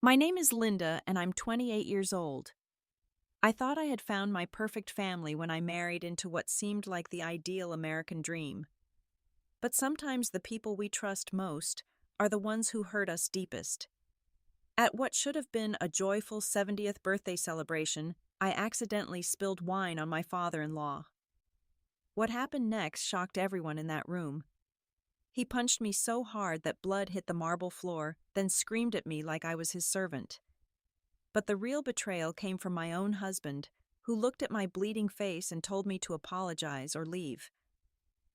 My name is Linda, and I'm 28 years old. I thought I had found my perfect family when I married into what seemed like the ideal American dream. But sometimes the people we trust most are the ones who hurt us deepest. At what should have been a joyful 70th birthday celebration, I accidentally spilled wine on my father in law. What happened next shocked everyone in that room. He punched me so hard that blood hit the marble floor, then screamed at me like I was his servant. But the real betrayal came from my own husband, who looked at my bleeding face and told me to apologize or leave.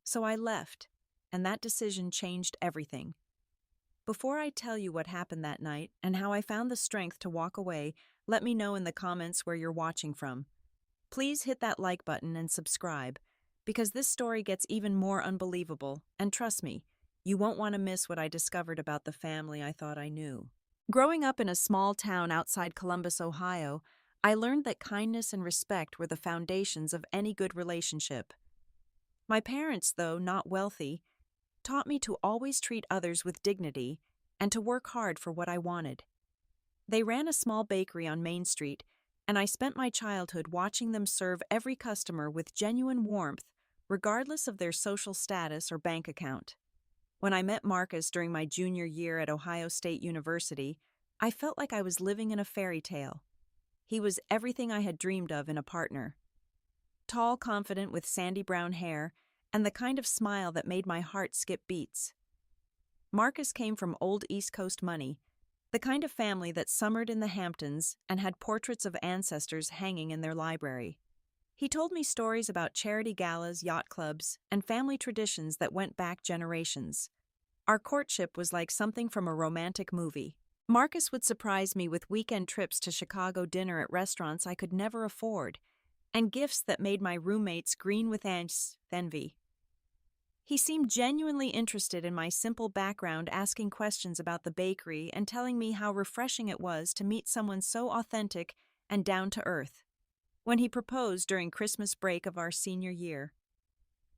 So I left, and that decision changed everything. Before I tell you what happened that night and how I found the strength to walk away, let me know in the comments where you're watching from. Please hit that like button and subscribe, because this story gets even more unbelievable, and trust me, you won't want to miss what I discovered about the family I thought I knew. Growing up in a small town outside Columbus, Ohio, I learned that kindness and respect were the foundations of any good relationship. My parents, though not wealthy, taught me to always treat others with dignity and to work hard for what I wanted. They ran a small bakery on Main Street, and I spent my childhood watching them serve every customer with genuine warmth, regardless of their social status or bank account. When I met Marcus during my junior year at Ohio State University, I felt like I was living in a fairy tale. He was everything I had dreamed of in a partner. Tall, confident, with sandy brown hair, and the kind of smile that made my heart skip beats. Marcus came from old East Coast money, the kind of family that summered in the Hamptons and had portraits of ancestors hanging in their library. He told me stories about charity galas, yacht clubs, and family traditions that went back generations. Our courtship was like something from a romantic movie. Marcus would surprise me with weekend trips to Chicago dinner at restaurants I could never afford, and gifts that made my roommates green with envy. He seemed genuinely interested in my simple background, asking questions about the bakery and telling me how refreshing it was to meet someone so authentic and down to earth. When he proposed during Christmas break of our senior year,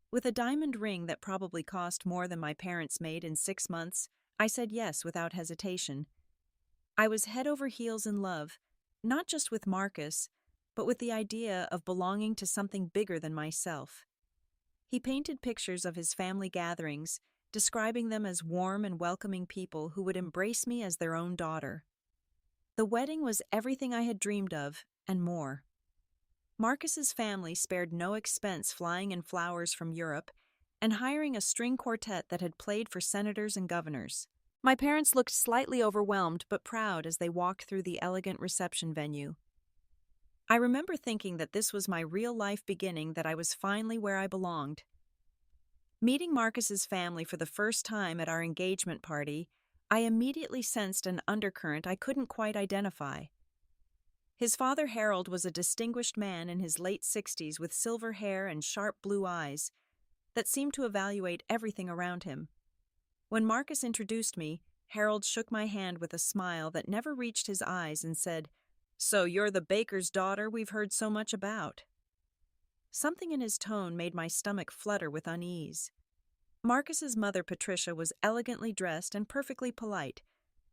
with a diamond ring that probably cost more than my parents made in 6 months, I said yes without hesitation. I was head over heels in love, not just with Marcus, but with the idea of belonging to something bigger than myself. He painted pictures of his family gatherings, describing them as warm and welcoming people who would embrace me as their own daughter. The wedding was everything I had dreamed of, and more. Marcus's family spared no expense flying in flowers from Europe and hiring a string quartet that had played for senators and governors. My parents looked slightly overwhelmed but proud as they walked through the elegant reception venue. I remember thinking that this was my real-life beginning, that I was finally where I belonged. Meeting Marcus's family for the first time at our engagement party, I immediately sensed an undercurrent I couldn't quite identify. His father, Harold, was a distinguished man in his late 60s with silver hair and sharp blue eyes that seemed to evaluate everything around him. When Marcus introduced me, Harold shook my hand with a smile that never reached his eyes and said, "So you're the baker's daughter we've heard so much about." Something in his tone made my stomach flutter with unease. Marcus's mother, Patricia, was elegantly dressed and perfectly polite,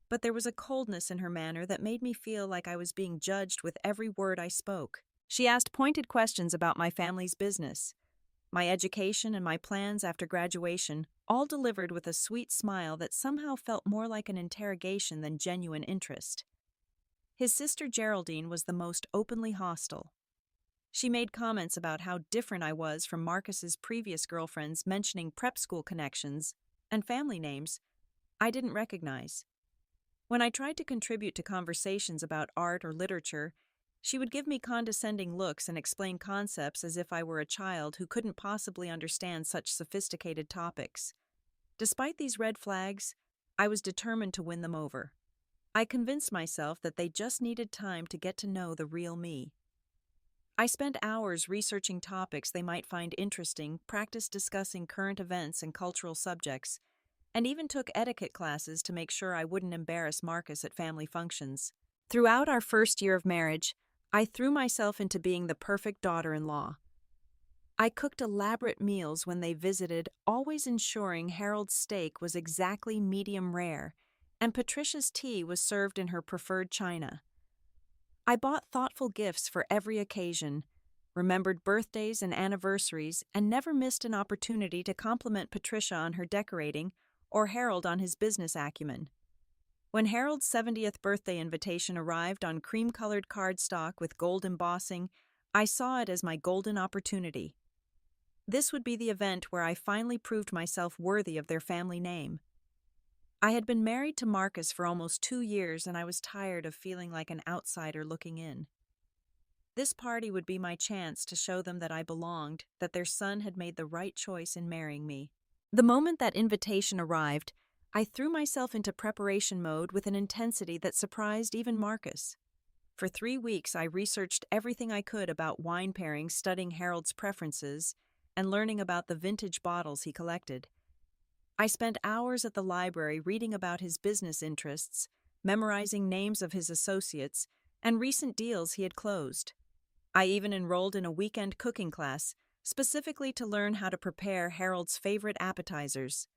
but there was a coldness in her manner that made me feel like I was being judged with every word I spoke. She asked pointed questions about my family's business, my education, and my plans after graduation, all delivered with a sweet smile that somehow felt more like an interrogation than genuine interest. His sister Geraldine was the most openly hostile. She made comments about how different I was from Marcus's previous girlfriends, mentioning prep school connections and family names I didn't recognize. When I tried to contribute to conversations about art or literature, she would give me condescending looks and explain concepts as if I were a child who couldn't possibly understand such sophisticated topics. Despite these red flags, I was determined to win them over. I convinced myself that they just needed time to get to know the real me. I spent hours researching topics they might find interesting, practiced discussing current events and cultural subjects, and even took etiquette classes to make sure I wouldn't embarrass Marcus at family functions. Throughout our first year of marriage, I threw myself into being the perfect daughter-in-law. I cooked elaborate meals when they visited, always ensuring Harold's steak was exactly medium rare, and Patricia's tea was served in her preferred china. I bought thoughtful gifts for every occasion, remembered birthdays and anniversaries, and never missed an opportunity to compliment Patricia on her decorating or Harold on his business acumen. When Harold's 70th birthday invitation arrived on cream-colored cardstock with gold embossing, I saw it as my golden opportunity. This would be the event where I finally proved myself worthy of their family name. I had been married to Marcus for almost 2 years, and I was tired of feeling like an outsider looking in. This party would be my chance to show them that I belonged, that their son had made the right choice in marrying me. The moment that invitation arrived, I threw myself into preparation mode with an intensity that surprised even Marcus. For 3 weeks, I researched everything I could about wine pairings, studying Harold's preferences, and learning about the vintage bottles he collected. I spent hours at the library reading about his business interests, memorizing names of his associates, and recent deals he had closed. I even enrolled in a weekend cooking class, specifically to learn how to prepare Harold's favorite appetizers.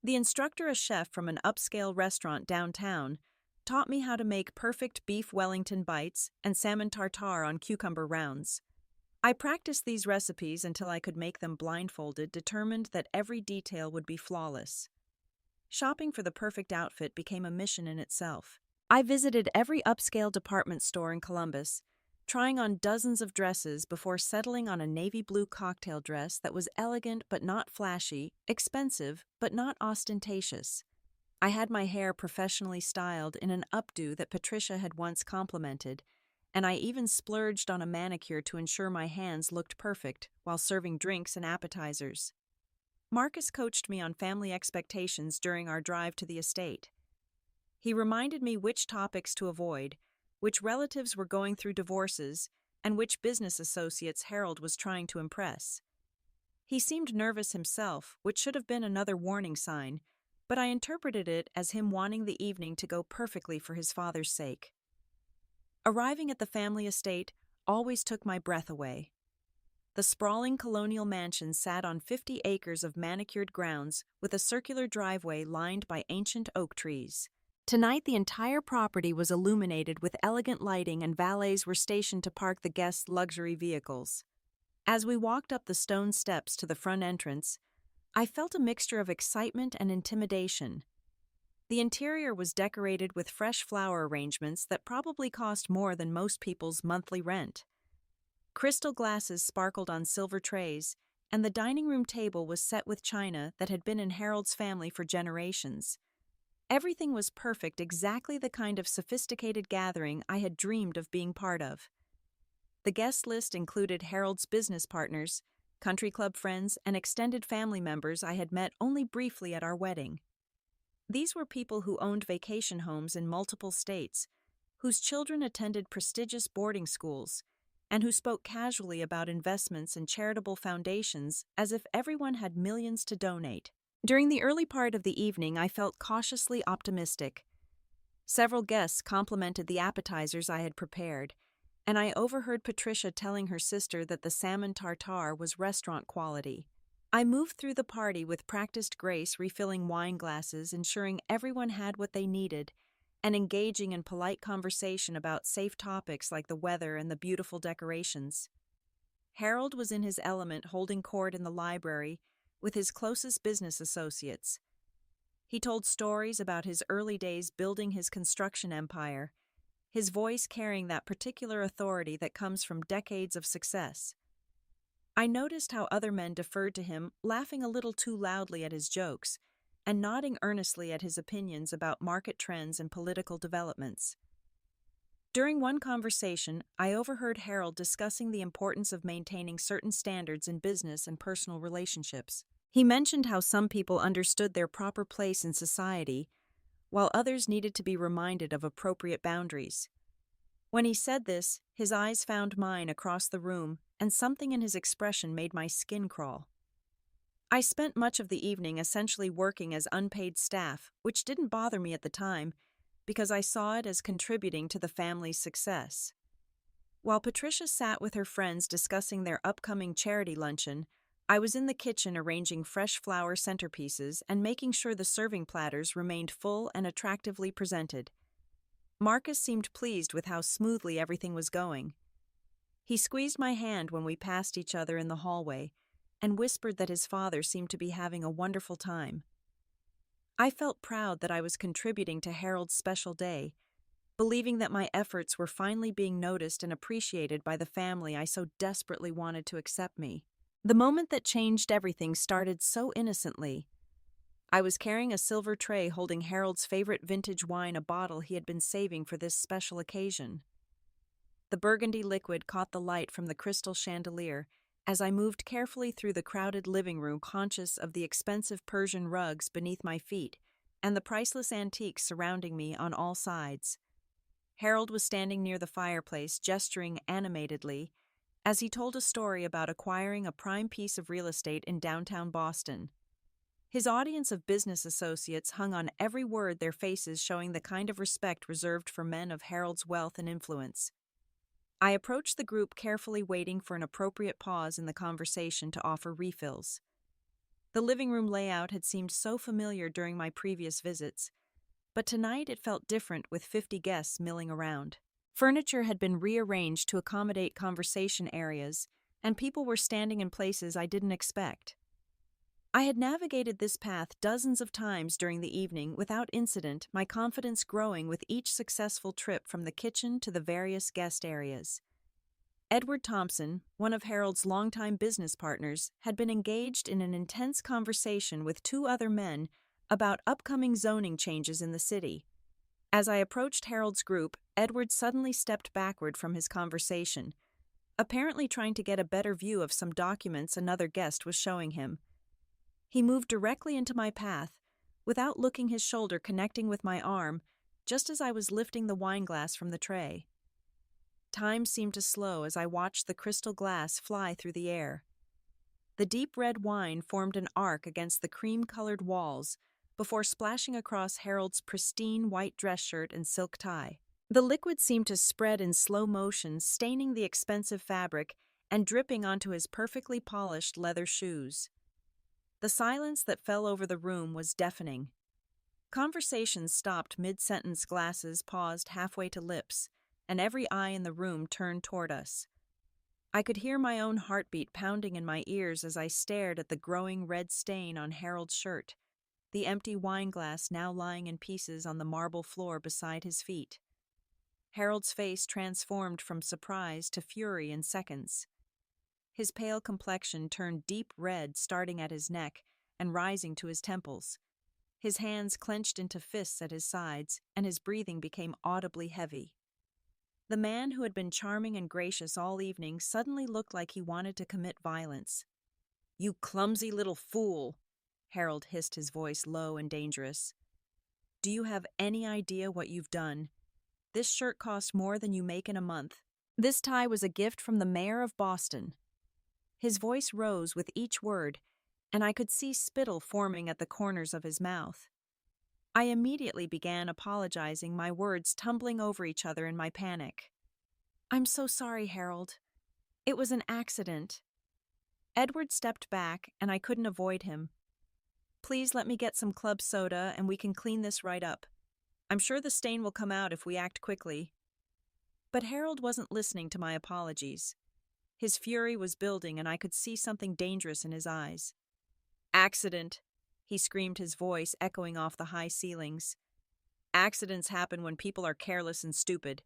The instructor, a chef from an upscale restaurant downtown, taught me how to make perfect beef Wellington bites and salmon tartare on cucumber rounds. I practiced these recipes until I could make them blindfolded, determined that every detail would be flawless. Shopping for the perfect outfit became a mission in itself. I visited every upscale department store in Columbus, trying on dozens of dresses before settling on a navy blue cocktail dress that was elegant but not flashy, expensive but not ostentatious. I had my hair professionally styled in an updo that Patricia had once complimented, and I even splurged on a manicure to ensure my hands looked perfect while serving drinks and appetizers. Marcus coached me on family expectations during our drive to the estate. He reminded me which topics to avoid, which relatives were going through divorces, and which business associates Harold was trying to impress. He seemed nervous himself, which should have been another warning sign, but I interpreted it as him wanting the evening to go perfectly for his father's sake. Arriving at the family estate always took my breath away. The sprawling colonial mansion sat on 50 acres of manicured grounds with a circular driveway lined by ancient oak trees. Tonight, the entire property was illuminated with elegant lighting, and valets were stationed to park the guests' luxury vehicles. As we walked up the stone steps to the front entrance, I felt a mixture of excitement and intimidation. The interior was decorated with fresh flower arrangements that probably cost more than most people's monthly rent. Crystal glasses sparkled on silver trays, and the dining room table was set with china that had been in Harold's family for generations. Everything was perfect, exactly the kind of sophisticated gathering I had dreamed of being part of. The guest list included Harold's business partners, country club friends, and extended family members I had met only briefly at our wedding. These were people who owned vacation homes in multiple states, whose children attended prestigious boarding schools, and who spoke casually about investments and charitable foundations as if everyone had millions to donate. During the early part of the evening, I felt cautiously optimistic. Several guests complimented the appetizers I had prepared, and I overheard Patricia telling her sister that the salmon tartare was restaurant quality. I moved through the party with practiced grace, refilling wine glasses, ensuring everyone had what they needed, and engaging in polite conversation about safe topics like the weather and the beautiful decorations. Harold was in his element, holding court in the library with his closest business associates. He told stories about his early days building his construction empire, his voice carrying that particular authority that comes from decades of success. I noticed how other men deferred to him, laughing a little too loudly at his jokes, and nodding earnestly at his opinions about market trends and political developments. During one conversation, I overheard Harold discussing the importance of maintaining certain standards in business and personal relationships. He mentioned how some people understood their proper place in society, while others needed to be reminded of appropriate boundaries. When he said this, his eyes found mine across the room, and something in his expression made my skin crawl. I spent much of the evening essentially working as unpaid staff, which didn't bother me at the time, because I saw it as contributing to the family's success. While Patricia sat with her friends discussing their upcoming charity luncheon, I was in the kitchen arranging fresh flower centerpieces and making sure the serving platters remained full and attractively presented. Marcus seemed pleased with how smoothly everything was going. He squeezed my hand when we passed each other in the hallway and whispered that his father seemed to be having a wonderful time. I felt proud that I was contributing to Harold's special day, believing that my efforts were finally being noticed and appreciated by the family I so desperately wanted to accept me. The moment that changed everything started so innocently. I was carrying a silver tray holding Harold's favorite vintage wine, a bottle he had been saving for this special occasion. The burgundy liquid caught the light from the crystal chandelier as I moved carefully through the crowded living room, conscious of the expensive Persian rugs beneath my feet and the priceless antiques surrounding me on all sides. Harold was standing near the fireplace, gesturing animatedly as he told a story about acquiring a prime piece of real estate in downtown Boston. His audience of business associates hung on every word, their faces showing the kind of respect reserved for men of Harold's wealth and influence. I approached the group carefully, waiting for an appropriate pause in the conversation to offer refills. The living room layout had seemed so familiar during my previous visits, but tonight it felt different with 50 guests milling around. Furniture had been rearranged to accommodate conversation areas, and people were standing in places I didn't expect. I had navigated this path dozens of times during the evening without incident, my confidence growing with each successful trip from the kitchen to the various guest areas. Edward Thompson, one of Harold's longtime business partners, had been engaged in an intense conversation with two other men about upcoming zoning changes in the city. As I approached Harold's group, Edward suddenly stepped backward from his conversation, apparently trying to get a better view of some documents another guest was showing him. He moved directly into my path, without looking, his shoulder connecting with my arm, just as I was lifting the wine glass from the tray. Time seemed to slow as I watched the crystal glass fly through the air. The deep red wine formed an arc against the cream-colored walls before splashing across Harold's pristine white dress shirt and silk tie. The liquid seemed to spread in slow motion, staining the expensive fabric and dripping onto his perfectly polished leather shoes. The silence that fell over the room was deafening. Conversations stopped mid-sentence, glasses paused halfway to lips, and every eye in the room turned toward us. I could hear my own heartbeat pounding in my ears as I stared at the growing red stain on Harold's shirt, the empty wine glass now lying in pieces on the marble floor beside his feet. Harold's face transformed from surprise to fury in seconds. His pale complexion turned deep red, starting at his neck and rising to his temples. His hands clenched into fists at his sides, and his breathing became audibly heavy. The man who had been charming and gracious all evening suddenly looked like he wanted to commit violence. "You clumsy little fool!" Harold hissed, his voice low and dangerous. "Do you have any idea what you've done? This shirt cost more than you make in a month. This tie was a gift from the mayor of Boston." His voice rose with each word, and I could see spittle forming at the corners of his mouth. I immediately began apologizing, my words tumbling over each other in my panic. "I'm so sorry, Harold. It was an accident." Edward stepped back, and I couldn't avoid him. "Please let me get some club soda, and we can clean this right up. I'm sure the stain will come out if we act quickly." But Harold wasn't listening to my apologies. His fury was building, and I could see something dangerous in his eyes. "Accident," he screamed, his voice echoing off the high ceilings. "Accidents happen when people are careless and stupid.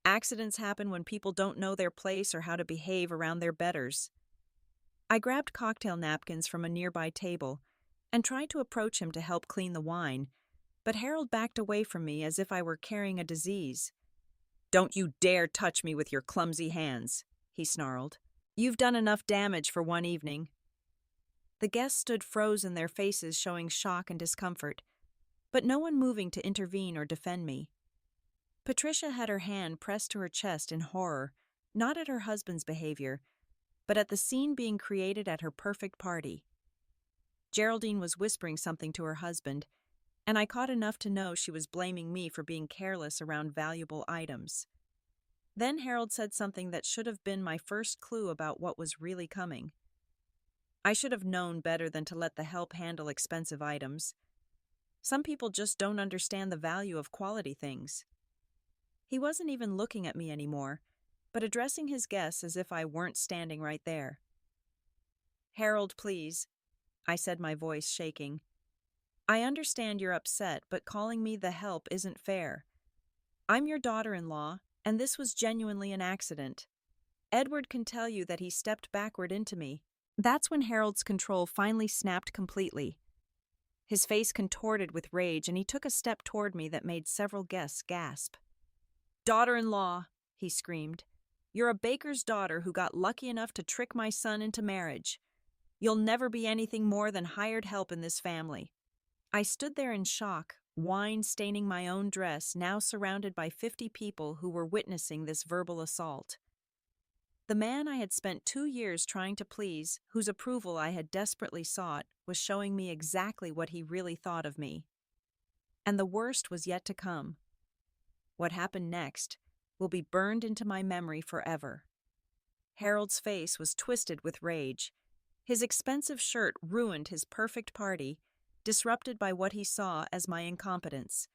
Accidents happen when people don't know their place or how to behave around their betters." I grabbed cocktail napkins from a nearby table and tried to approach him to help clean the wine, but Harold backed away from me as if I were carrying a disease. "Don't you dare touch me with your clumsy hands," he snarled. "You've done enough damage for one evening." The guests stood frozen, their faces showing shock and discomfort, but no one moving to intervene or defend me. Patricia had her hand pressed to her chest in horror, not at her husband's behavior, but at the scene being created at her perfect party. Geraldine was whispering something to her husband, and I caught enough to know she was blaming me for being careless around valuable items. Then Harold said something that should have been my first clue about what was really coming. I should have known better than to let the help handle expensive items. Some people just don't understand the value of quality things. He wasn't even looking at me anymore, but addressing his guests as if I weren't standing right there. "Harold, please," I said, my voice shaking. "I understand you're upset, but calling me the help isn't fair. I'm your daughter-in-law, and this was genuinely an accident. Edward can tell you that he stepped backward into me." That's when Harold's control finally snapped completely. His face contorted with rage, and he took a step toward me that made several guests gasp. "Daughter-in-law," he screamed. "You're a baker's daughter who got lucky enough to trick my son into marriage. You'll never be anything more than hired help in this family." I stood there in shock, wine staining my own dress, now surrounded by 50 people who were witnessing this verbal assault. The man I had spent 2 years trying to please, whose approval I had desperately sought, was showing me exactly what he really thought of me. And the worst was yet to come. What happened next will be burned into my memory forever. Harold's face was twisted with rage. His expensive shirt ruined his perfect party, disrupted by what he saw as my incompetence.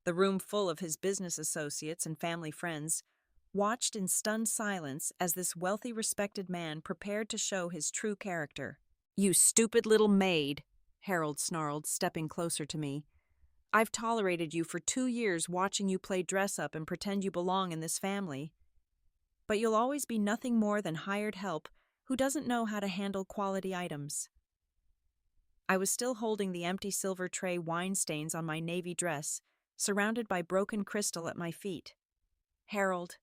The room full of his business associates and family friends watched in stunned silence as this wealthy, respected man prepared to show his true character. "You stupid little maid," Harold snarled, stepping closer to me. "I've tolerated you for 2 years watching you play dress-up and pretend you belong in this family. But you'll always be nothing more than hired help who doesn't know how to handle quality items." I was still holding the empty silver tray wine stains on my navy dress, surrounded by broken crystal at my feet. "Harold,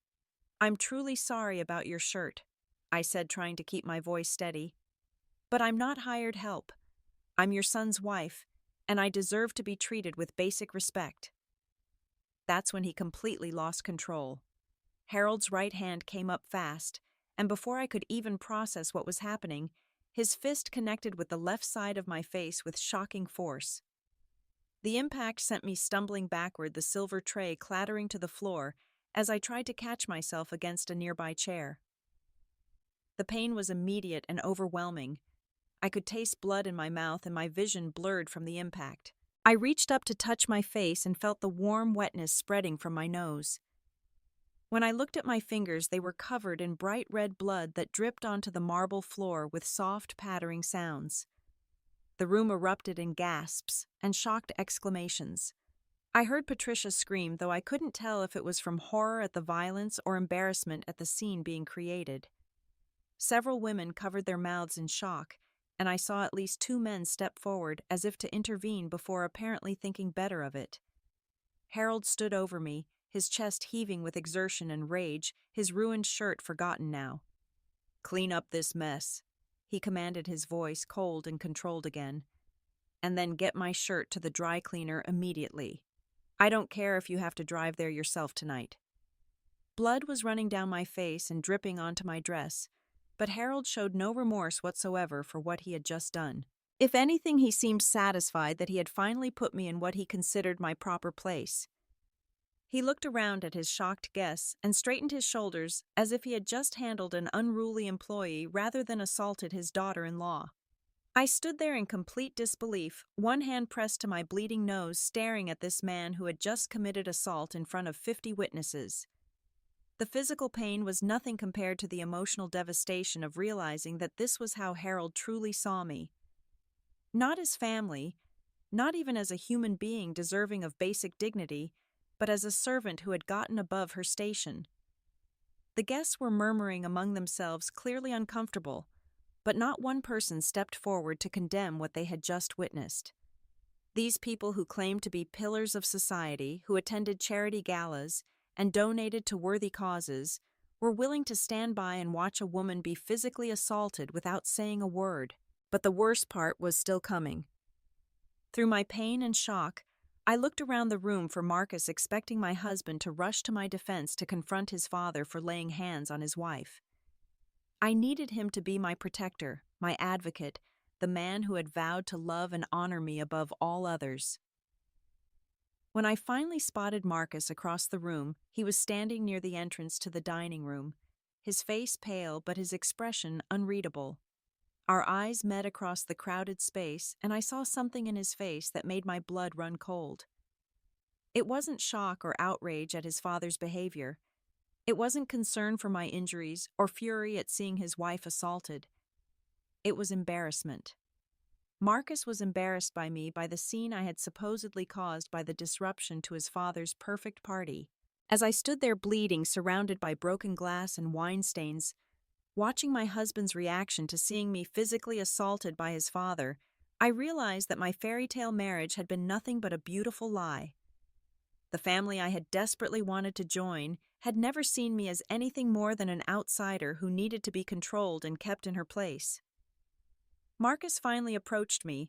I'm truly sorry about your shirt," I said, trying to keep my voice steady. "But I'm not hired help. I'm your son's wife, and I deserve to be treated with basic respect." That's when he completely lost control. Harold's right hand came up fast, and before I could even process what was happening, his fist connected with the left side of my face with shocking force. The impact sent me stumbling backward, the silver tray clattering to the floor as I tried to catch myself against a nearby chair. The pain was immediate and overwhelming. I could taste blood in my mouth, and my vision blurred from the impact. I reached up to touch my face and felt the warm wetness spreading from my nose. When I looked at my fingers, they were covered in bright red blood that dripped onto the marble floor with soft, pattering sounds. The room erupted in gasps and shocked exclamations. I heard Patricia scream, though I couldn't tell if it was from horror at the violence or embarrassment at the scene being created. Several women covered their mouths in shock, and I saw at least 2 men step forward as if to intervene before apparently thinking better of it. Harold stood over me, his chest heaving with exertion and rage, his ruined shirt forgotten now. "Clean up this mess," he commanded, his voice cold and controlled again. "And then get my shirt to the dry cleaner immediately. I don't care if you have to drive there yourself tonight." Blood was running down my face and dripping onto my dress, but Harold showed no remorse whatsoever for what he had just done. If anything, he seemed satisfied that he had finally put me in what he considered my proper place. He looked around at his shocked guests and straightened his shoulders as if he had just handled an unruly employee rather than assaulted his daughter-in-law. I stood there in complete disbelief, one hand pressed to my bleeding nose, staring at this man who had just committed assault in front of 50 witnesses. The physical pain was nothing compared to the emotional devastation of realizing that this was how Harold truly saw me. Not as family, not even as a human being deserving of basic dignity, but as a servant who had gotten above her station. The guests were murmuring among themselves, clearly uncomfortable, but not one person stepped forward to condemn what they had just witnessed. These people, who claimed to be pillars of society, who attended charity galas and donated to worthy causes, were willing to stand by and watch a woman be physically assaulted without saying a word. But the worst part was still coming. Through my pain and shock, I looked around the room for Marcus, expecting my husband to rush to my defense to confront his father for laying hands on his wife. I needed him to be my protector, my advocate, the man who had vowed to love and honor me above all others. When I finally spotted Marcus across the room, he was standing near the entrance to the dining room, his face pale but his expression unreadable. Our eyes met across the crowded space, and I saw something in his face that made my blood run cold. It wasn't shock or outrage at his father's behavior. It wasn't concern for my injuries or fury at seeing his wife assaulted. It was embarrassment. Marcus was embarrassed by me by the scene I had supposedly caused by the disruption to his father's perfect party. As I stood there bleeding, surrounded by broken glass and wine stains, watching my husband's reaction to seeing me physically assaulted by his father, I realized that my fairy tale marriage had been nothing but a beautiful lie. The family I had desperately wanted to join had never seen me as anything more than an outsider who needed to be controlled and kept in her place. Marcus finally approached me,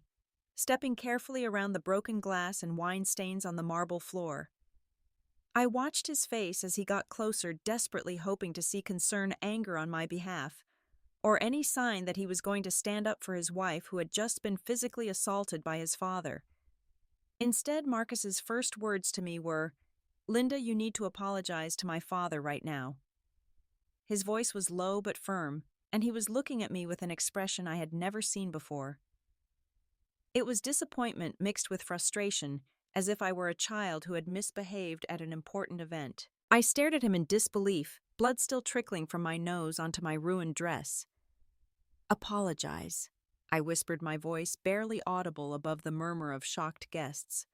stepping carefully around the broken glass and wine stains on the marble floor. I watched his face as he got closer, desperately hoping to see concern, anger on my behalf, or any sign that he was going to stand up for his wife who had just been physically assaulted by his father. Instead, Marcus's first words to me were, "Linda, you need to apologize to my father right now." His voice was low but firm, and he was looking at me with an expression I had never seen before. It was disappointment mixed with frustration, as if I were a child who had misbehaved at an important event. I stared at him in disbelief, blood still trickling from my nose onto my ruined dress. "Apologize," I whispered, my voice barely audible above the murmur of shocked guests.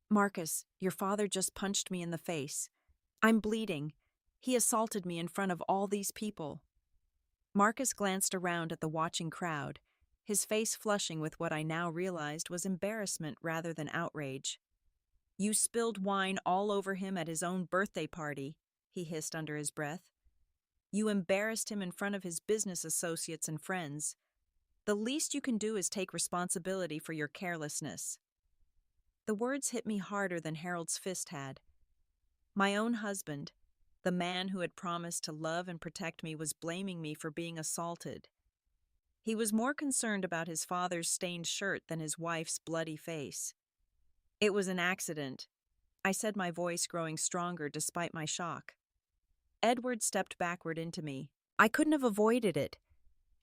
"Marcus, your father just punched me in the face. I'm bleeding. He assaulted me in front of all these people." Marcus glanced around at the watching crowd, his face flushing with what I now realized was embarrassment rather than outrage. "You spilled wine all over him at his own birthday party," he hissed under his breath. "You embarrassed him in front of his business associates and friends. The least you can do is take responsibility for your carelessness." The words hit me harder than Harold's fist had. My own husband, the man who had promised to love and protect me, was blaming me for being assaulted. He was more concerned about his father's stained shirt than his wife's bloody face. "It was an accident," I said, my voice growing stronger despite my shock. Edward stepped backward into me. I couldn't have avoided it.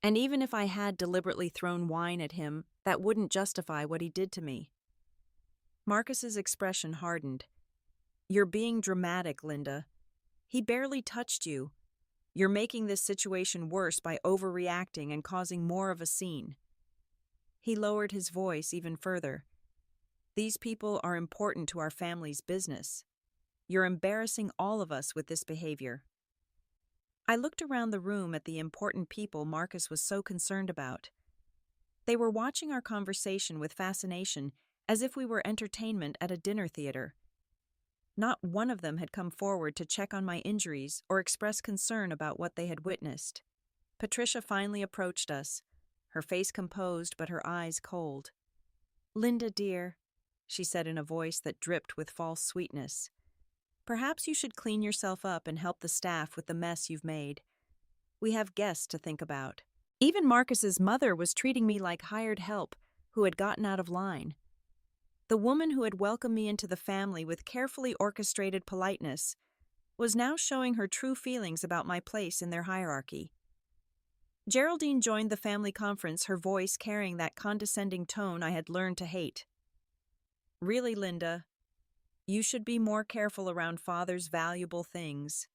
And even if I had deliberately thrown wine at him, that wouldn't justify what he did to me. Marcus's expression hardened. "You're being dramatic, Linda. He barely touched you. You're making this situation worse by overreacting and causing more of a scene." He lowered his voice even further. "These people are important to our family's business. You're embarrassing all of us with this behavior." I looked around the room at the important people Marcus was so concerned about. They were watching our conversation with fascination, as if we were entertainment at a dinner theater. Not one of them had come forward to check on my injuries or express concern about what they had witnessed. Patricia finally approached us, her face composed but her eyes cold. "Linda, dear," she said in a voice that dripped with false sweetness, "perhaps you should clean yourself up and help the staff with the mess you've made. We have guests to think about." Even Marcus's mother was treating me like hired help who had gotten out of line. The woman who had welcomed me into the family with carefully orchestrated politeness was now showing her true feelings about my place in their hierarchy. Geraldine joined the family conference, her voice carrying that condescending tone I had learned to hate. "Really, Linda, you should be more careful around Father's valuable things.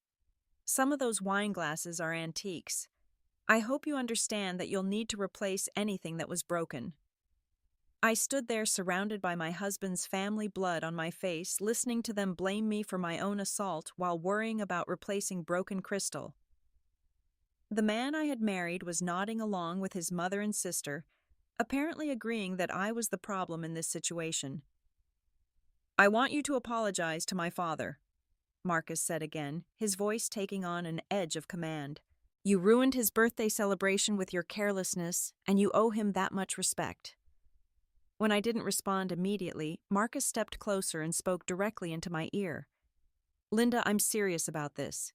Some of those wine glasses are antiques. I hope you understand that you'll need to replace anything that was broken." I stood there surrounded by my husband's family blood on my face, listening to them blame me for my own assault while worrying about replacing broken crystal. The man I had married was nodding along with his mother and sister, apparently agreeing that I was the problem in this situation. "I want you to apologize to my father," Marcus said again, his voice taking on an edge of command. "You ruined his birthday celebration with your carelessness, and you owe him that much respect." When I didn't respond immediately, Marcus stepped closer and spoke directly into my ear. "Linda, I'm serious about this.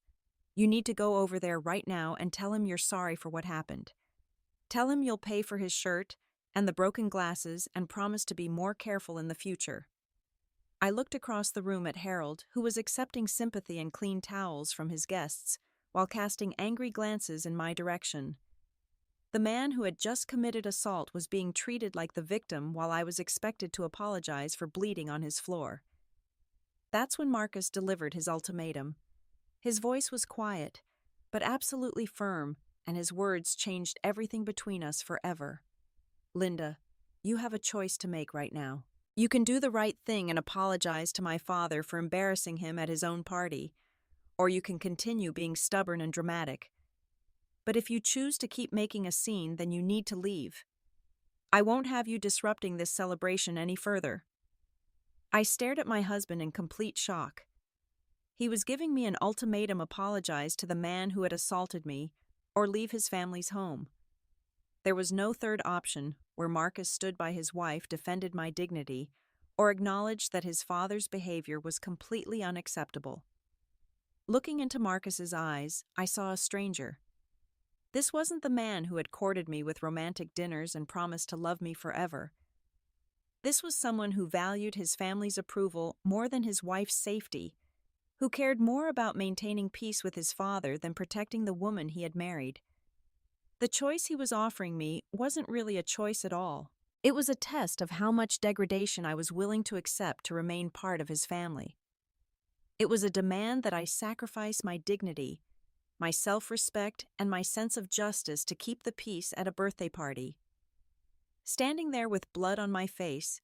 You need to go over there right now and tell him you're sorry for what happened. Tell him you'll pay for his shirt and the broken glasses and promise to be more careful in the future." I looked across the room at Harold, who was accepting sympathy and clean towels from his guests while casting angry glances in my direction. The man who had just committed assault was being treated like the victim while I was expected to apologize for bleeding on his floor. That's when Marcus delivered his ultimatum. His voice was quiet, but absolutely firm, and his words changed everything between us forever. Linda, you have a choice to make right now. You can do the right thing and apologize to my father for embarrassing him at his own party, or you can continue being stubborn and dramatic. But if you choose to keep making a scene, then you need to leave. I won't have you disrupting this celebration any further. I stared at my husband in complete shock. He was giving me an ultimatum: apologize to the man who had assaulted me, or leave his family's home. There was no third option where Marcus stood by his wife, defended my dignity, or acknowledged that his father's behavior was completely unacceptable. Looking into Marcus's eyes, I saw a stranger. This wasn't the man who had courted me with romantic dinners and promised to love me forever. This was someone who valued his family's approval more than his wife's safety, who cared more about maintaining peace with his father than protecting the woman he had married. The choice he was offering me wasn't really a choice at all. It was a test of how much degradation I was willing to accept to remain part of his family. It was a demand that I sacrifice my dignity, my self-respect, and my sense of justice to keep the peace at a birthday party. Standing there with blood on my face,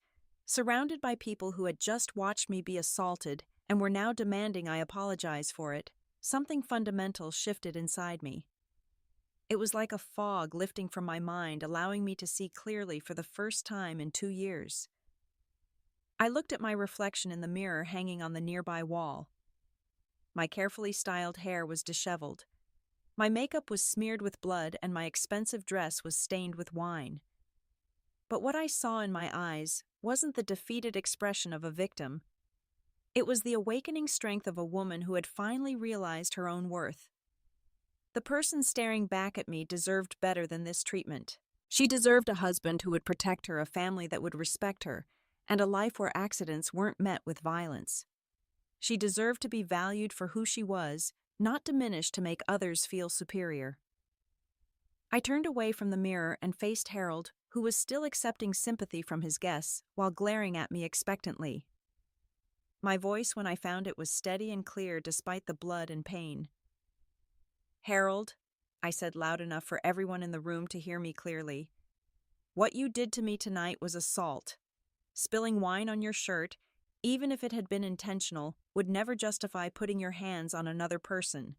surrounded by people who had just watched me be assaulted and were now demanding I apologize for it, something fundamental shifted inside me. It was like a fog lifting from my mind, allowing me to see clearly for the first time in 2 years. I looked at my reflection in the mirror hanging on the nearby wall. My carefully styled hair was disheveled. My makeup was smeared with blood, and my expensive dress was stained with wine. But what I saw in my eyes wasn't the defeated expression of a victim. It was the awakening strength of a woman who had finally realized her own worth. The person staring back at me deserved better than this treatment. She deserved a husband who would protect her, a family that would respect her, and a life where accidents weren't met with violence. She deserved to be valued for who she was, not diminished to make others feel superior. I turned away from the mirror and faced Harold, who was still accepting sympathy from his guests while glaring at me expectantly. My voice, when I found it, was steady and clear despite the blood and pain. "Harold," I said loud enough for everyone in the room to hear me clearly, "what you did to me tonight was assault. Spilling wine on your shirt, even if it had been intentional, would never justify putting your hands on another person.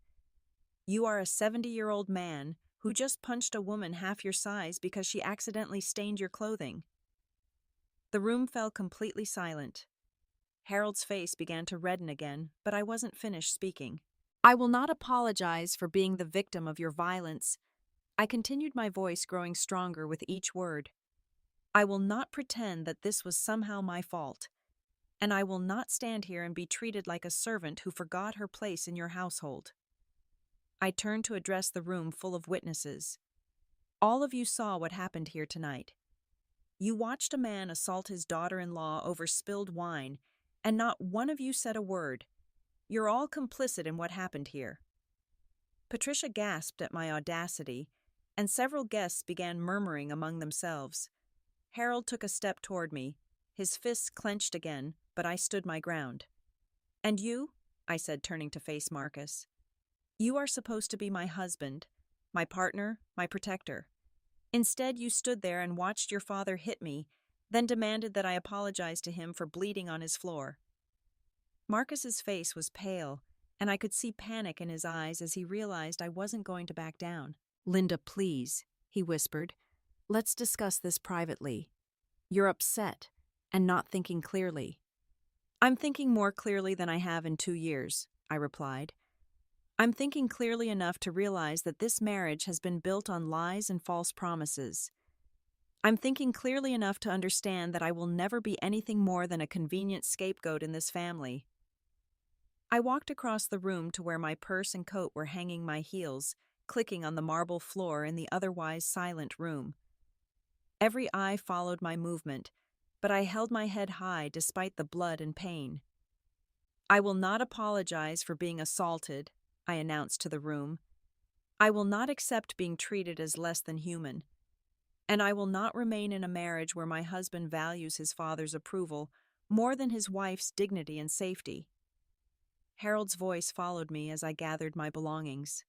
You are a 70-year-old man who just punched a woman half your size because she accidentally stained your clothing." The room fell completely silent. Harold's face began to redden again, but I wasn't finished speaking. "I will not apologize for being the victim of your violence." I continued, my voice growing stronger with each word. "I will not pretend that this was somehow my fault. And I will not stand here and be treated like a servant who forgot her place in your household." I turned to address the room full of witnesses. All of you saw what happened here tonight. You watched a man assault his daughter-in-law over spilled wine, and not one of you said a word. You're all complicit in what happened here. Patricia gasped at my audacity, and several guests began murmuring among themselves. Harold took a step toward me, his fists clenched again, but I stood my ground. "And you?" I said, turning to face Marcus. "You are supposed to be my husband, my partner, my protector. Instead, you stood there and watched your father hit me, then demanded that I apologize to him for bleeding on his floor." Marcus's face was pale, and I could see panic in his eyes as he realized I wasn't going to back down. "Linda, please," he whispered. "Let's discuss this privately. You're upset and not thinking clearly." "I'm thinking more clearly than I have in 2 years," I replied. "I'm thinking clearly enough to realize that this marriage has been built on lies and false promises. I'm thinking clearly enough to understand that I will never be anything more than a convenient scapegoat in this family." I walked across the room to where my purse and coat were hanging, my heels clicking on the marble floor in the otherwise silent room. Every eye followed my movement, but I held my head high despite the blood and pain. "I will not apologize for being assaulted," I announced to the room. I will not accept being treated as less than human, and I will not remain in a marriage where my husband values his father's approval more than his wife's dignity and safety. Harold's voice followed me as I gathered my belongings.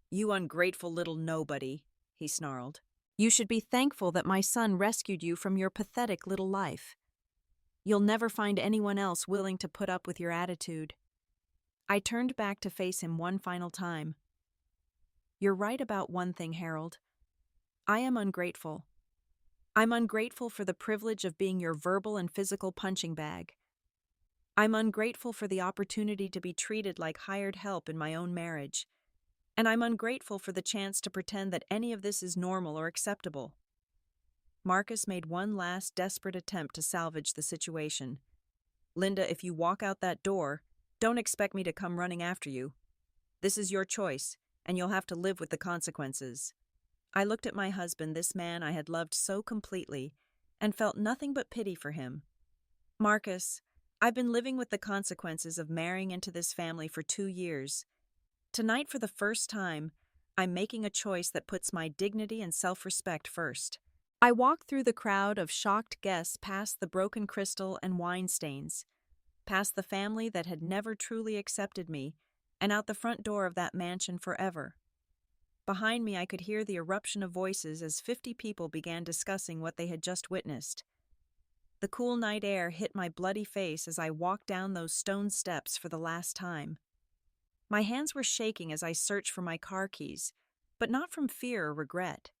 "You ungrateful little nobody," he snarled. "You should be thankful that my son rescued you from your pathetic little life. You'll never find anyone else willing to put up with your attitude." I turned back to face him one final time. "You're right about one thing, Harold. I am ungrateful. I'm ungrateful for the privilege of being your verbal and physical punching bag. I'm ungrateful for the opportunity to be treated like hired help in my own marriage. And I'm ungrateful for the chance to pretend that any of this is normal or acceptable." Marcus made one last desperate attempt to salvage the situation. "Linda, if you walk out that door, don't expect me to come running after you. This is your choice, and you'll have to live with the consequences." I looked at my husband, this man I had loved so completely, and felt nothing but pity for him. "Marcus, I've been living with the consequences of marrying into this family for 2 years. Tonight, for the first time, I'm making a choice that puts my dignity and self-respect first." I walked through the crowd of shocked guests past the broken crystal and wine stains, past the family that had never truly accepted me, and out the front door of that mansion forever. Behind me, I could hear the eruption of voices as 50 people began discussing what they had just witnessed. The cool night air hit my bloody face as I walked down those stone steps for the last time. My hands were shaking as I searched for my car keys, but not from fear or regret.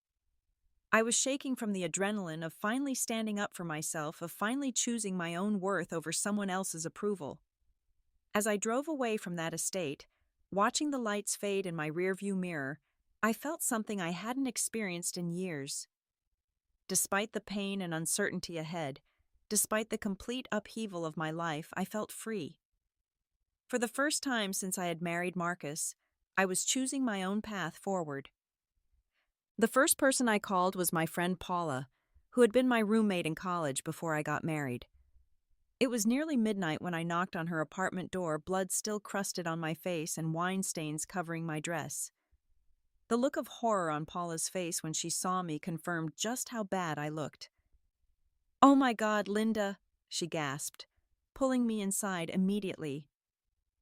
I was shaking from the adrenaline of finally standing up for myself, of finally choosing my own worth over someone else's approval. As I drove away from that estate, watching the lights fade in my rearview mirror, I felt something I hadn't experienced in years. Despite the pain and uncertainty ahead, despite the complete upheaval of my life, I felt free. For the first time since I had married Marcus, I was choosing my own path forward. The first person I called was my friend Paula, who had been my roommate in college before I got married. It was nearly midnight when I knocked on her apartment door, blood still crusted on my face and wine stains covering my dress. The look of horror on Paula's face when she saw me confirmed just how bad I looked. "Oh my God, Linda," she gasped, pulling me inside immediately.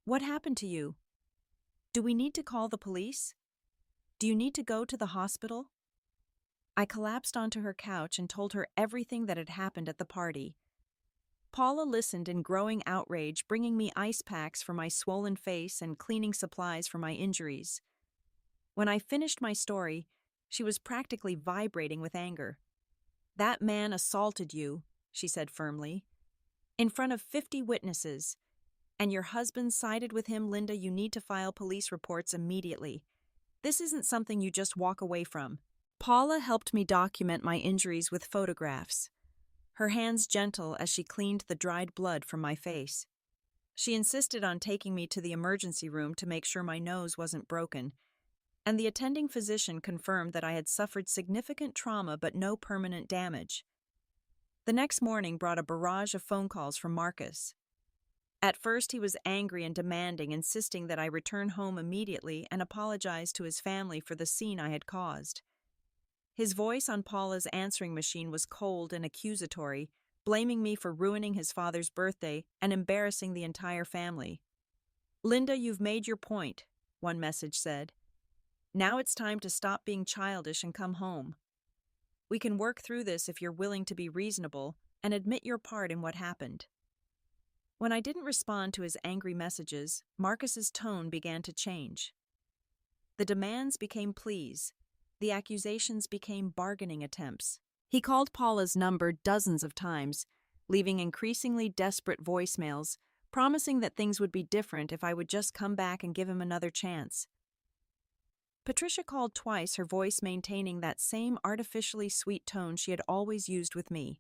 "What happened to you? Do we need to call the police? Do you need to go to the hospital?" I collapsed onto her couch and told her everything that had happened at the party. Paula listened in growing outrage, bringing me ice packs for my swollen face and cleaning supplies for my injuries. When I finished my story, she was practically vibrating with anger. "That man assaulted you," she said firmly, "in front of 50 witnesses. And your husband sided with him. Linda, you need to file police reports immediately. This isn't something you just walk away from." Paula helped me document my injuries with photographs, her hands gentle as she cleaned the dried blood from my face. She insisted on taking me to the emergency room to make sure my nose wasn't broken, and the attending physician confirmed that I had suffered significant trauma but no permanent damage. The next morning brought a barrage of phone calls from Marcus. At first, he was angry and demanding, insisting that I return home immediately and apologize to his family for the scene I had caused. His voice on Paula's answering machine was cold and accusatory, blaming me for ruining his father's birthday and embarrassing the entire family. "Linda, you've made your point," one message said. "Now it's time to stop being childish and come home. We can work through this if you're willing to be reasonable and admit your part in what happened." When I didn't respond to his angry messages, Marcus's tone began to change. The demands became pleas. The accusations became bargaining attempts. He called Paula's number dozens of times, leaving increasingly desperate voicemails, promising that things would be different if I would just come back and give him another chance. Patricia called twice, her voice maintaining that same artificially sweet tone she had always used with me.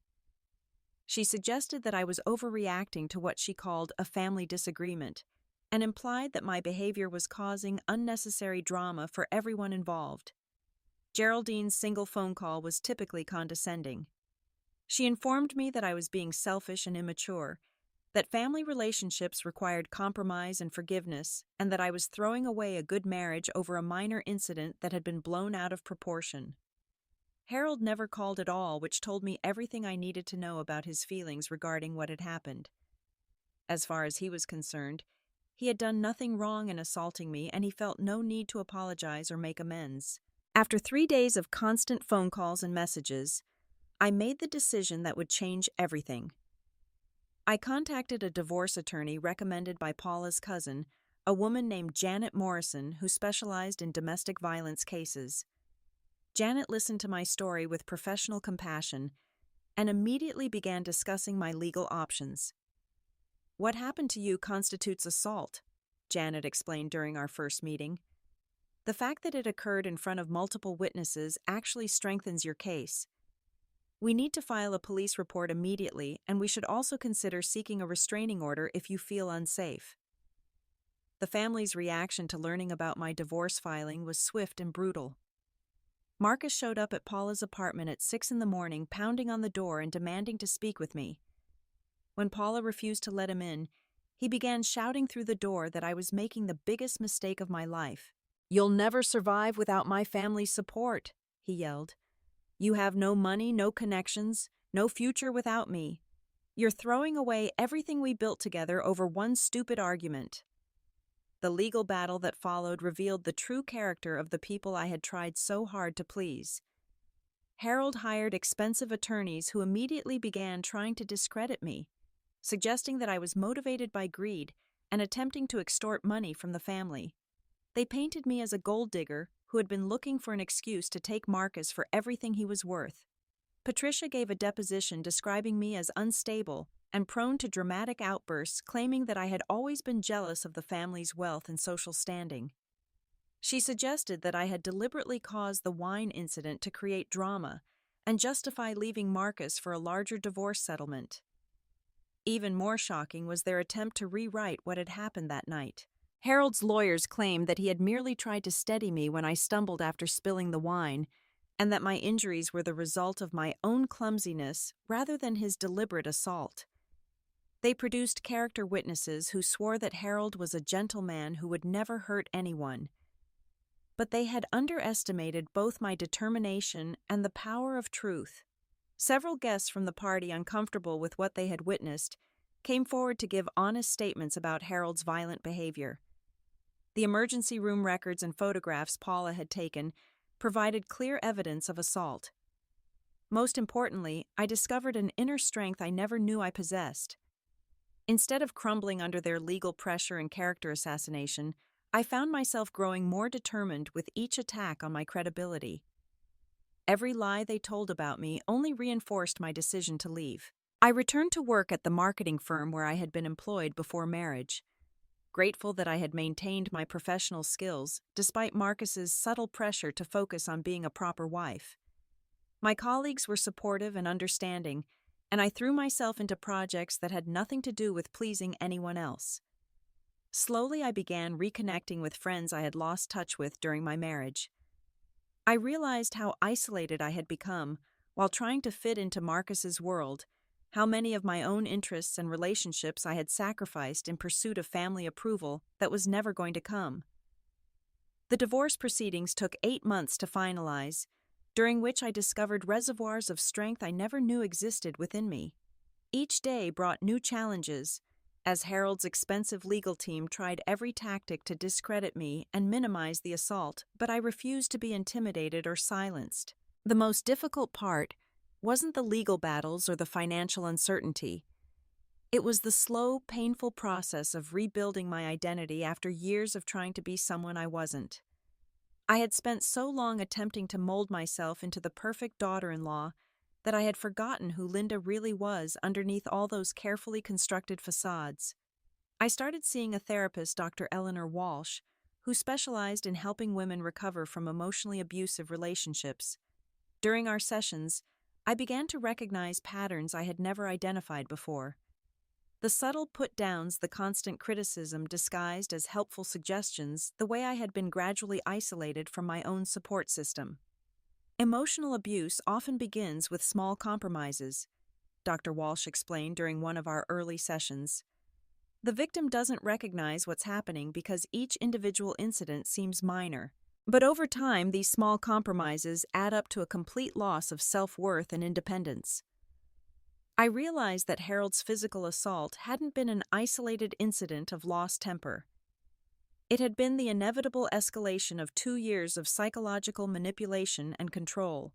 She suggested that I was overreacting to what she called a family disagreement, and implied that my behavior was causing unnecessary drama for everyone involved. Geraldine's single phone call was typically condescending. She informed me that I was being selfish and immature, that family relationships required compromise and forgiveness, and that I was throwing away a good marriage over a minor incident that had been blown out of proportion. Harold never called at all, which told me everything I needed to know about his feelings regarding what had happened. As far as he was concerned, he had done nothing wrong in assaulting me, and he felt no need to apologize or make amends. After 3 days of constant phone calls and messages, I made the decision that would change everything. I contacted a divorce attorney recommended by Paula's cousin, a woman named Janet Morrison who specialized in domestic violence cases. Janet listened to my story with professional compassion and immediately began discussing my legal options. "What happened to you constitutes assault," Janet explained during our first meeting. "The fact that it occurred in front of multiple witnesses actually strengthens your case. We need to file a police report immediately, and we should also consider seeking a restraining order if you feel unsafe." The family's reaction to learning about my divorce filing was swift and brutal. Marcus showed up at Paula's apartment at 6 in the morning, pounding on the door and demanding to speak with me. When Paula refused to let him in, he began shouting through the door that I was making the biggest mistake of my life. "You'll never survive without my family's support," he yelled. "You have no money, no connections, no future without me. You're throwing away everything we built together over one stupid argument." The legal battle that followed revealed the true character of the people I had tried so hard to please. Harold hired expensive attorneys who immediately began trying to discredit me, suggesting that I was motivated by greed and attempting to extort money from the family. They painted me as a gold digger who had been looking for an excuse to take Marcus for everything he was worth. Patricia gave a deposition describing me as unstable and prone to dramatic outbursts, claiming that I had always been jealous of the family's wealth and social standing. She suggested that I had deliberately caused the wine incident to create drama and justify leaving Marcus for a larger divorce settlement. Even more shocking was their attempt to rewrite what had happened that night. Harold's lawyers claimed that he had merely tried to steady me when I stumbled after spilling the wine, and that my injuries were the result of my own clumsiness rather than his deliberate assault. They produced character witnesses who swore that Harold was a gentleman who would never hurt anyone. But they had underestimated both my determination and the power of truth. Several guests from the party, uncomfortable with what they had witnessed, came forward to give honest statements about Harold's violent behavior. The emergency room records and photographs Paula had taken provided clear evidence of assault. Most importantly, I discovered an inner strength I never knew I possessed. Instead of crumbling under their legal pressure and character assassination, I found myself growing more determined with each attack on my credibility. Every lie they told about me only reinforced my decision to leave. I returned to work at the marketing firm where I had been employed before marriage. Grateful that I had maintained my professional skills despite Marcus's subtle pressure to focus on being a proper wife. My colleagues were supportive and understanding, and I threw myself into projects that had nothing to do with pleasing anyone else. Slowly, I began reconnecting with friends I had lost touch with during my marriage. I realized how isolated I had become while trying to fit into Marcus's world, how many of my own interests and relationships I had sacrificed in pursuit of family approval that was never going to come. The divorce proceedings took 8 months to finalize, during which I discovered reservoirs of strength I never knew existed within me. Each day brought new challenges, as Harold's expensive legal team tried every tactic to discredit me and minimize the assault, but I refused to be intimidated or silenced. The most difficult part wasn't the legal battles or the financial uncertainty. It was the slow, painful process of rebuilding my identity after years of trying to be someone I wasn't. I had spent so long attempting to mold myself into the perfect daughter-in-law that I had forgotten who Linda really was underneath all those carefully constructed facades. I started seeing a therapist, Dr. Eleanor Walsh, who specialized in helping women recover from emotionally abusive relationships. During our sessions, I began to recognize patterns I had never identified before. The subtle put-downs, the constant criticism disguised as helpful suggestions, the way I had been gradually isolated from my own support system. Emotional abuse often begins with small compromises. Dr. Walsh explained during one of our early sessions. The victim doesn't recognize what's happening because each individual incident seems minor. But over time, these small compromises add up to a complete loss of self-worth and independence. I realized that Harold's physical assault hadn't been an isolated incident of lost temper. It had been the inevitable escalation of 2 years of psychological manipulation and control.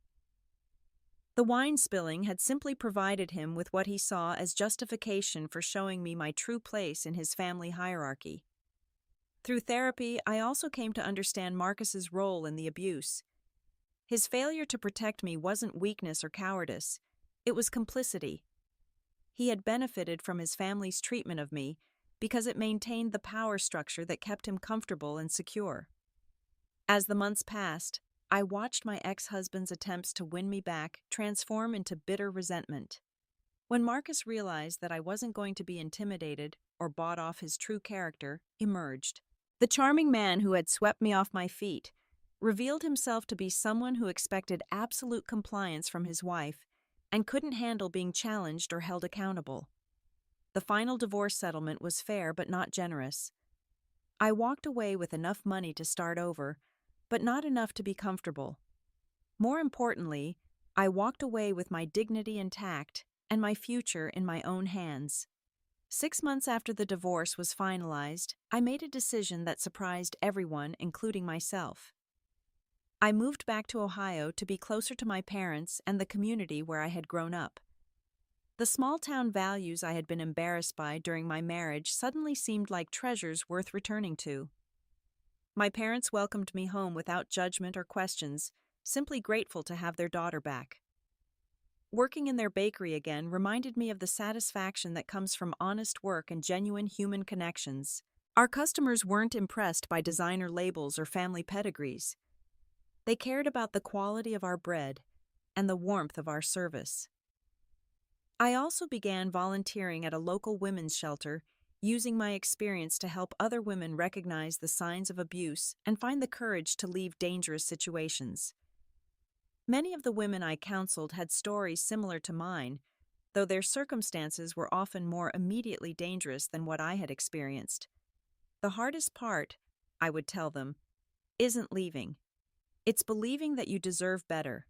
The wine spilling had simply provided him with what he saw as justification for showing me my true place in his family hierarchy. Through therapy, I also came to understand Marcus's role in the abuse. His failure to protect me wasn't weakness or cowardice, it was complicity. He had benefited from his family's treatment of me because it maintained the power structure that kept him comfortable and secure. As the months passed, I watched my ex-husband's attempts to win me back transform into bitter resentment. When Marcus realized that I wasn't going to be intimidated or bought off, his true character emerged. The charming man who had swept me off my feet revealed himself to be someone who expected absolute compliance from his wife and couldn't handle being challenged or held accountable. The final divorce settlement was fair but not generous. I walked away with enough money to start over, but not enough to be comfortable. More importantly, I walked away with my dignity intact and my future in my own hands. 6 months after the divorce was finalized, I made a decision that surprised everyone, including myself. I moved back to Ohio to be closer to my parents and the community where I had grown up. The small-town values I had been embarrassed by during my marriage suddenly seemed like treasures worth returning to. My parents welcomed me home without judgment or questions, simply grateful to have their daughter back. Working in their bakery again reminded me of the satisfaction that comes from honest work and genuine human connections. Our customers weren't impressed by designer labels or family pedigrees. They cared about the quality of our bread and the warmth of our service. I also began volunteering at a local women's shelter, using my experience to help other women recognize the signs of abuse and find the courage to leave dangerous situations. Many of the women I counseled had stories similar to mine, though their circumstances were often more immediately dangerous than what I had experienced. The hardest part, I would tell them, isn't leaving. It's believing that you deserve better.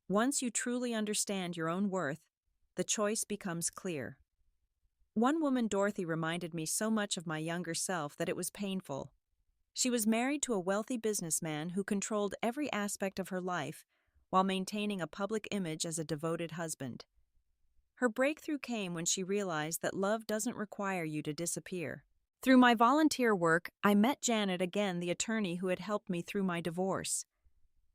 Once you truly understand your own worth, the choice becomes clear. One woman, Dorothy, reminded me so much of my younger self that it was painful. She was married to a wealthy businessman who controlled every aspect of her life while maintaining a public image as a devoted husband. Her breakthrough came when she realized that love doesn't require you to disappear. Through my volunteer work, I met Janet again, the attorney who had helped me through my divorce.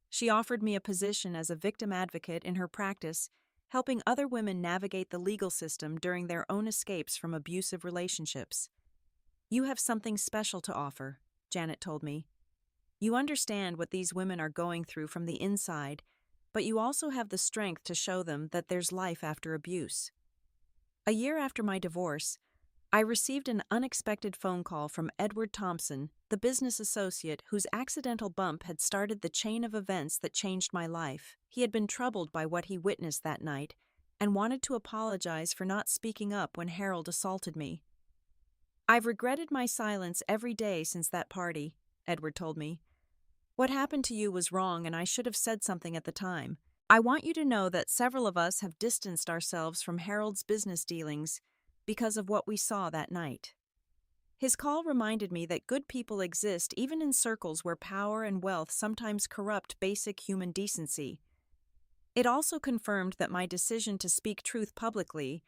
She offered me a position as a victim advocate in her practice, helping other women navigate the legal system during their own escapes from abusive relationships. "You have something special to offer," Janet told me. "You understand what these women are going through from the inside, but you also have the strength to show them that there's life after abuse." A year after my divorce, I received an unexpected phone call from Edward Thompson, the business associate whose accidental bump had started the chain of events that changed my life. He had been troubled by what he witnessed that night and wanted to apologize for not speaking up when Harold assaulted me. "I've regretted my silence every day since that party," Edward told me. "What happened to you was wrong and I should have said something at the time. I want you to know that several of us have distanced ourselves from Harold's business dealings because of what we saw that night." His call reminded me that good people exist even in circles where power and wealth sometimes corrupt basic human decency. It also confirmed that my decision to speak truth publicly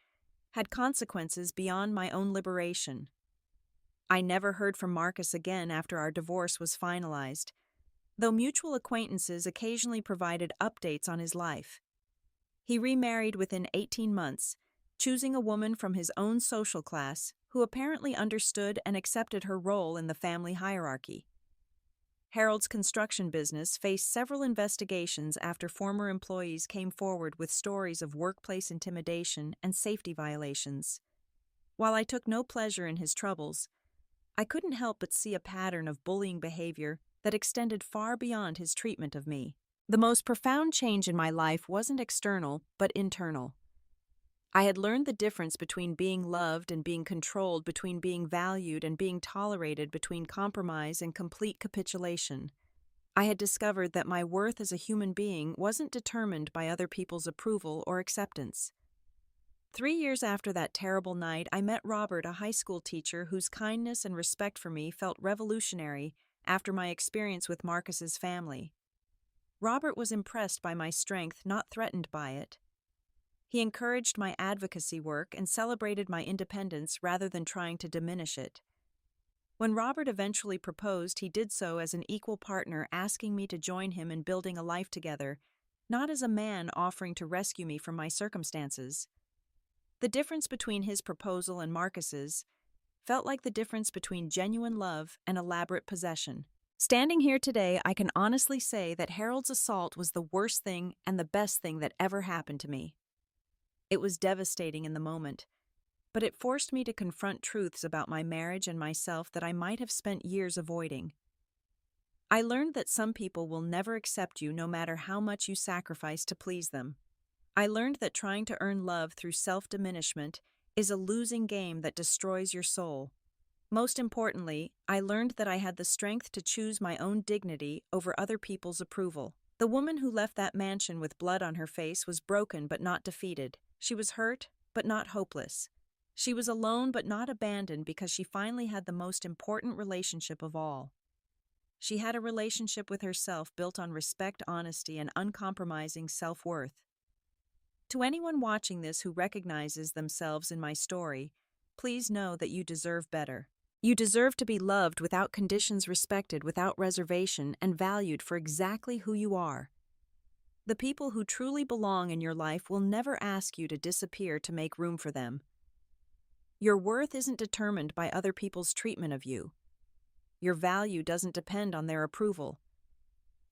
had consequences beyond my own liberation. I never heard from Marcus again after our divorce was finalized, though mutual acquaintances occasionally provided updates on his life. He remarried within 18 months, choosing a woman from his own social class who apparently understood and accepted her role in the family hierarchy. Harold's construction business faced several investigations after former employees came forward with stories of workplace intimidation and safety violations. While I took no pleasure in his troubles, I couldn't help but see a pattern of bullying behavior that extended far beyond his treatment of me. The most profound change in my life wasn't external, but internal. I had learned the difference between being loved and being controlled, between being valued and being tolerated, between compromise and complete capitulation. I had discovered that my worth as a human being wasn't determined by other people's approval or acceptance. 3 years after that terrible night, I met Robert, a high school teacher whose kindness and respect for me felt revolutionary after my experience with Marcus's family. Robert was impressed by my strength, not threatened by it. He encouraged my advocacy work and celebrated my independence rather than trying to diminish it. When Robert eventually proposed, he did so as an equal partner, asking me to join him in building a life together, not as a man offering to rescue me from my circumstances. The difference between his proposal and Marcus's felt like the difference between genuine love and elaborate possession. Standing here today, I can honestly say that Harold's assault was the worst thing and the best thing that ever happened to me. It was devastating in the moment, but it forced me to confront truths about my marriage and myself that I might have spent years avoiding. I learned that some people will never accept you no matter how much you sacrifice to please them. I learned that trying to earn love through self-diminishment is a losing game that destroys your soul. Most importantly, I learned that I had the strength to choose my own dignity over other people's approval. The woman who left that mansion with blood on her face was broken but not defeated. She was hurt but not hopeless. She was alone but not abandoned because she finally had the most important relationship of all. She had a relationship with herself built on respect, honesty, and uncompromising self-worth. To anyone watching this who recognizes themselves in my story, please know that you deserve better. You deserve to be loved without conditions, respected without reservation, and valued for exactly who you are. The people who truly belong in your life will never ask you to disappear to make room for them. Your worth isn't determined by other people's treatment of you. Your value doesn't depend on their approval.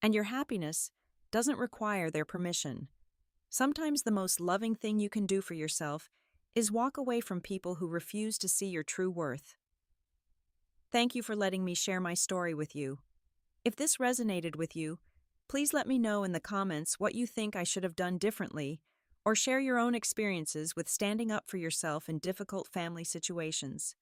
And your happiness doesn't require their permission. Sometimes the most loving thing you can do for yourself is walk away from people who refuse to see your true worth. Thank you for letting me share my story with you. If this resonated with you, please let me know in the comments what you think I should have done differently, or share your own experiences with standing up for yourself in difficult family situations.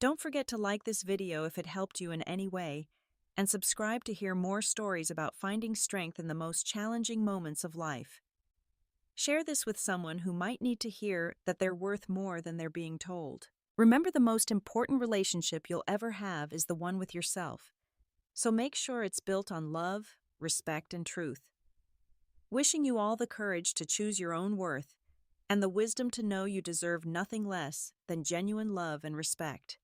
Don't forget to like this video if it helped you in any way, and subscribe to hear more stories about finding strength in the most challenging moments of life. Share this with someone who might need to hear that they're worth more than they're being told. Remember, the most important relationship you'll ever have is the one with yourself. So make sure it's built on love, respect, and truth. Wishing you all the courage to choose your own worth and the wisdom to know you deserve nothing less than genuine love and respect.